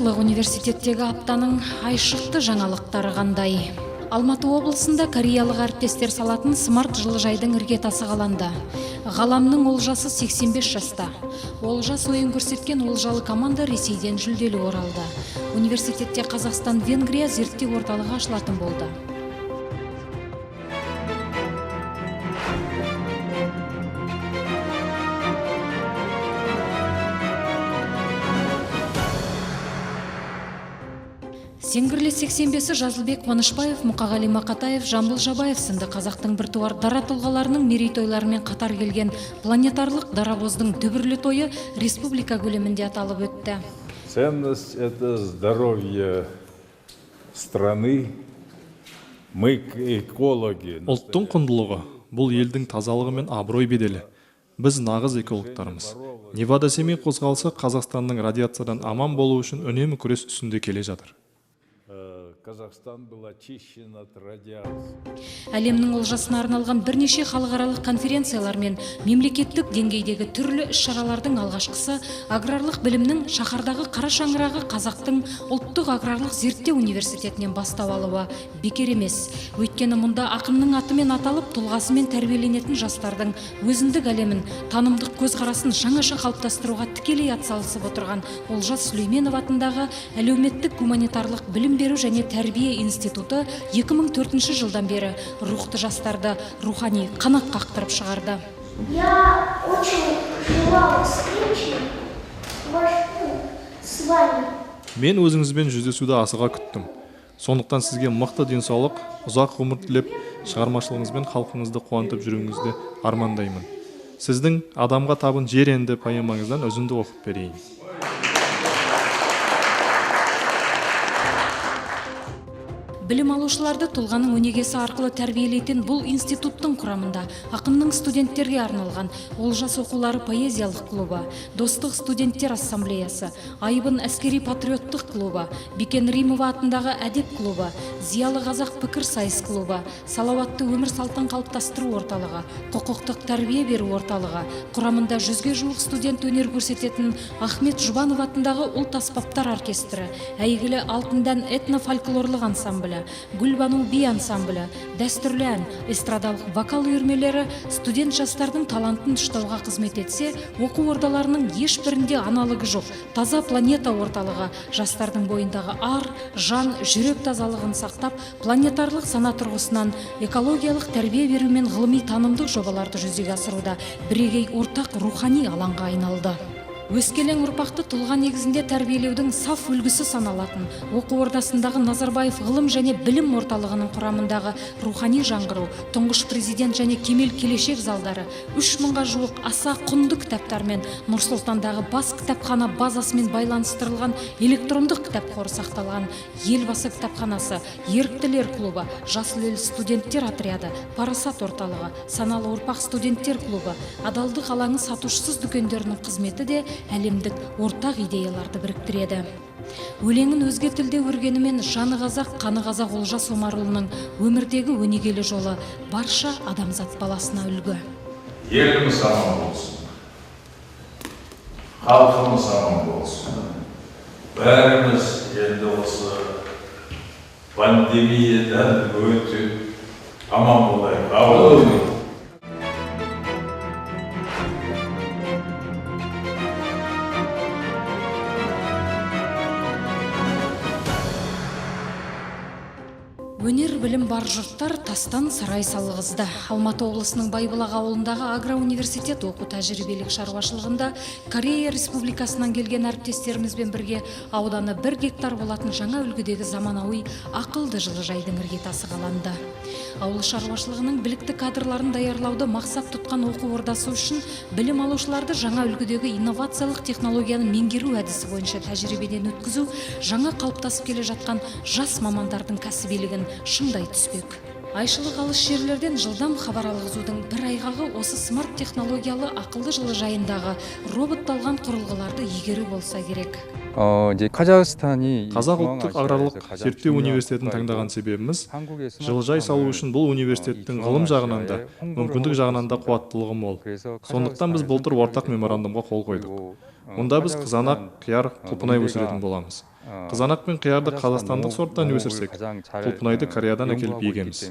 барлық университеттегі аптаның айшықты жаңалықтары қандай? Алматы облысында кореялық әріптестер салатын смарт жылыжайдың іргетасы қаланды. Ғаламның олжасы 85 жаста. Олжас ойын көрсеткен олжалы команда Ресейден жүлделі оралды. Университетте Қазақстан-Венгрия зерттеу орталығы ашылатын болды. Сеңгірлі 85-і Жазылбек Қуанышбаев, Мұқағали Мақатаев, Жамбыл Жабаев сынды қазақтың біртуар дара тұлғаларының мерейтойларымен қатар келген планетарлық дарабоздың дүбірлі тойы республика көлемінде аталып өтті. Ценность – это здоровье страны. Мы экологи. Ұлттың құндылығы бұл елдің тазалығы мен абырой беделі. Біз нағыз экологтарымыз. Невада Семей қозғалысы Қазақстанның радиациядан аман болу үшін үнемі күрес үстінде келе жатыр. Казахстан был очищен от радиации. Әлемнің олжасына арналған бірнеше халықаралық конференциялар мен мемлекеттік деңгейдегі түрлі іс-шаралардың алғашқысы аграрлық білімнің шаһардағы қара шаңырағы Қазақтың ұлттық аграрлық зерттеу университетінен бастау алуы бекер емес. Өйткені мұнда ақынның атымен аталып, тұлғасымен тәрбиеленетін жастардың өзіндік әлемін, танымдық көзқарасын жаңаша қалыптастыруға тікелей атсалысып отырған Олжас Сүлейменов атындағы әлеуметтік гуманитарлық білім беру және тәрбие институты 2004 жылдан бері рухты жастарды рухани қанат қақтырып шығарды. Я очень желала встречи с вами. Мен өзіңізбен жүздесуді асыға күттім. Сондықтан сізге мықты денсаулық, ұзақ ғұмыр тілеп, шығармашылығыңызбен халқыңызды қуантып жүруіңізді армандаймын. Сіздің «Адамға табын жер енді» поэмаңыздан үзінді оқып берейін. Білім алушыларды тұлғаның өнегесі арқылы тәрбиелейтін бұл институттың құрамында ақынның студенттерге арналған Олжас оқулары поэзиялық клубы, Достық студенттер ассамблеясы, Айбын әскери патриоттық клубы, Бекен Римова атындағы әдеп клубы, Зиялы қазақ пікір сайыс клубы, Салауатты өмір салтын қалыптастыру орталығы, Құқықтық тәрбие беру орталығы, құрамында 100-ге жуық студент өнер көрсететін Ахмет Жұбанов атындағы ұлт аспаптар оркестрі, әйгілі Алтын дән этно-фольклорлық ансамблі, Гүлбану би ансамблі, дәстүрлі ән, эстрадалық вокал үйірмелері студент жастардың талантын ұштауға қызмет етсе, оқу ордаларының ешбірінде аналығы жоқ. Таза планета орталығы жастардың бойындағы ар, жан, жүрек тазалығын сақтап, планетарлық сана тұрғысынан экологиялық тәрбие беру мен ғылыми танымдық жобаларды жүзеге асыруда бірегей ортақ рухани алаңға айналды. Өскелең ұрпақты тұлға негізінде тәрбиелеудің саф үлгісі саналатын оқу ордасындағы Назарбаев ғылым және білім орталығының құрамындағы рухани жаңғыру, тұңғыш президент және Кемел келешек залдары, 3000-ға жуық аса құнды кітаптармен Нұр-Сұлтандағы бас кітапхана базасымен байланыстырылған электрондық кітап қоры сақталған Елбасы кітапханасы, Еріктілер клубы, Жасыл ел студенттер отряды, Парасат орталығы, Саналы ұрпақ студенттер клубы, Адалдық алаңы сатушысыз дүкендерінің қызметі де әлемдік ортақ идеяларды біріктіреді. Өлеңін өзге тілде өргенімен жаны қазақ, қаны қазақ Олжас Омарұлының өмірдегі өнегелі жолы барша адамзат баласына үлгі. Еліміз аман болсын. Халқымыз аман болсын. Бәріміз енді осы пандемиядан өтіп аман болайық. Өнер білім бар жұрттар тастан сарай салғызды. Алматы облысының Байбұлақ ауылындағы агроуниверситет оқу тәжірибелік шаруашылығында Корея Республикасынан келген әріптестерімізбен бірге ауданы 1 гектар болатын жаңа үлгідегі заманауи ақылды жылыжайдың іргетасы қаланды. Ауыл шаруашылығының білікті кадрларын даярлауды мақсат тұтқан оқу ордасы үшін білім алушыларды жаңа үлгідегі инновациялық технологияны меңгеру әдісі бойынша тәжірибеден өткізу жаңа қалыптасып келе жатқан жас мамандардың кәсібилігін шыңдай түспек. Айшылық алыс жерлерден жылдам хабар алғызудың бір айғағы осы смарт технологиялы ақылды жылыжайындағы роботталған құрылғыларды игеру болса керек. Қазақ ұлттық аграрлық зерттеу университетін таңдаған себебіміз жылыжай салу үшін бұл университеттің ғылым жағынан да, мүмкіндік жағынан да қуаттылығы мол. Сондықтан біз былтыр ортақ меморандумға қол қойдық. Мұнда біз қызанақ, қияр, құлпынай өсіретін боламыз. Қызанақ пен қиярды қазақстандық сорттан өсірсек, құлпынайды Кореядан әкеліп егеміз.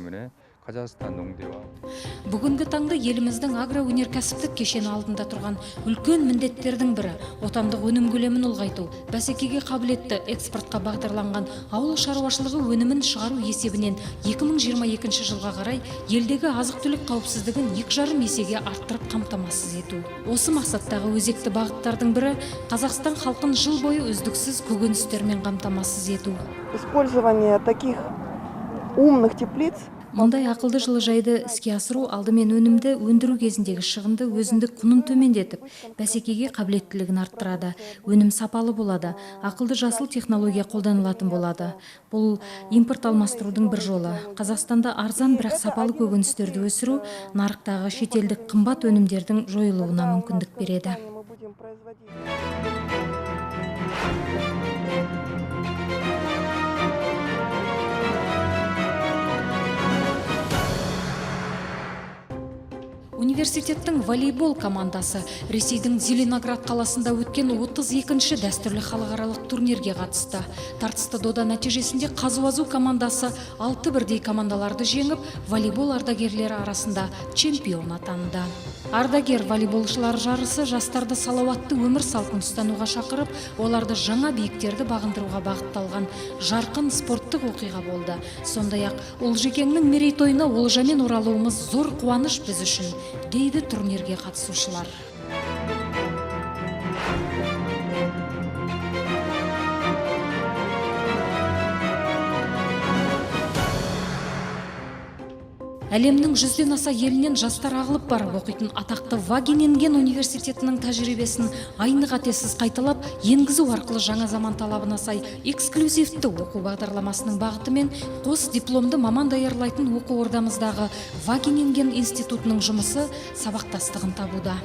Бүгінгі таңда еліміздің агроөнеркәсіптік кешені алдында тұрған үлкен міндеттердің бірі отандық өнім көлемін ұлғайту, бәсекеге қабілетті экспортқа бағдарланған ауыл шаруашылығы өнімін шығару есебінен 2022 жылға қарай елдегі азық-түлік қауіпсіздігін 2,5 есеге арттырып қамтамасыз ету. Осы мақсаттағы өзекті бағыттардың бірі Қазақстан халқын жыл бойы үздіксіз көкөністермен қамтамасыз ету. Использование таких умных теплиц Мұндай ақылды жылыжайды іске асыру алдымен өнімді өндіру кезіндегі шығынды өзіндік құнын төмендетіп, бәсекеге қабілеттілігін арттырады, өнім сапалы болады, ақылды жасыл технология қолданылатын болады. Бұл импорт алмастырудың бір жолы. Қазақстанда арзан бірақ сапалы көкөністерді өсіру нарықтағы шетелдік қымбат өнімдердің жойылуына мүмкіндік береді. Университеттің волейбол командасы Ресейдің Зеленоград қаласында өткен 32-ші дәстүрлі халықаралық турнирге қатысты. Тартысты дода нәтижесінде Қазуазу командасы 6-1 командаларды жеңіп, волейбол ардагерлері арасында чемпион атанды. Ардагер волейболшылар жарысы жастарды салауатты өмір салтын ұстануға шақырып, оларды жаңа биіктерді бағындыруға бағытталған жарқын спорттық оқиға болды. Сондай-ақ Олжекеңнің мерейтойына олжамен оралуымыз зор қуаныш біз үшін, дейді турнирге қатысушылар. Әлемнің 100-ден аса елінен жастар ағылып барып оқитын атақты Вагенинген университетінің тәжірибесін айны қатесіз қайталап, енгізу арқылы жаңа заман талабына сай эксклюзивті оқу бағдарламасының бағытымен қос дипломды маман даярлайтын оқу ордамыздағы Вагенинген институтының жұмысы сабақтастығын табуда.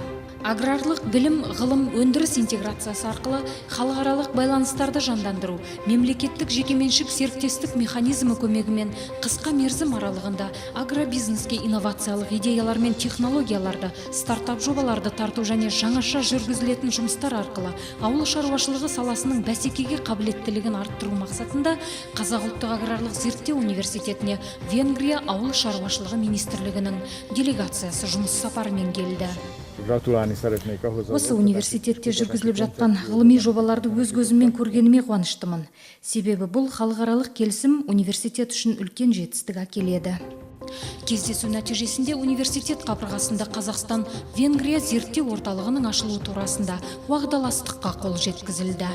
Аграрлық білім, ғылым, өндіріс интеграциясы арқылы халықаралық байланыстарды жандандыру, мемлекеттік жекеменшік серіктестік механизмі көмегімен қысқа мерзім аралығында агробизнеске инновациялық идеялар мен технологияларды, стартап жобаларды тарту және жаңаша жүргізілетін жұмыстар арқылы ауыл шаруашылығы саласының бәсекеге қабілеттілігін арттыру мақсатында Қазақ ұлттық аграрлық зерттеу университетіне Венгрия ауыл шаруашылығы министрлігінің делегациясы жұмыс сапарымен келді. Осы университетте жүргізіліп жатқан ғылыми жобаларды өз көзіммен көргеніме қуаныштымын. Себебі бұл халықаралық келісім университет үшін үлкен жетістік әкеледі. Кездесу нәтижесінде университет қабырғасында Қазақстан Венгрия зерттеу орталығының ашылуы турасында уағдаластыққа қол жеткізілді.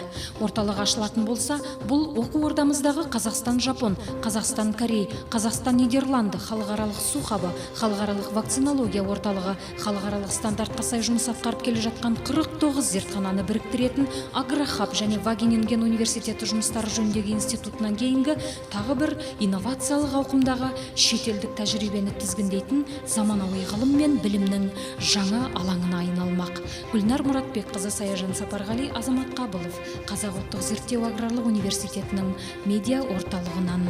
Орталық ашылатын болса, бұл оқу ордамыздағы Қазақстан-Жапон, Қазақстан-Корей, Қазақстан-Нидерланды халықаралық су хабы, халықаралық вакцинология орталығы, халықаралық стандартқа сай жұмыс атқарып келе жатқан 49 зертхананы біріктіретін Агрохаб және Вагенинген университеті жұмыстары жөніндегі институтынан кейінгі тағы бір инновациялық ауқымдағы шетелдік тәжірибені тізгіндейтін заманауи ғылым мен білімнің жаңа алаңына айналмақ. Гүлнар Мұратбекқызы, Саяжан Сапарғали, Азамат Қабылов, Қазақ ұлттық зерттеу аграрлық университетінің медиа орталығынан.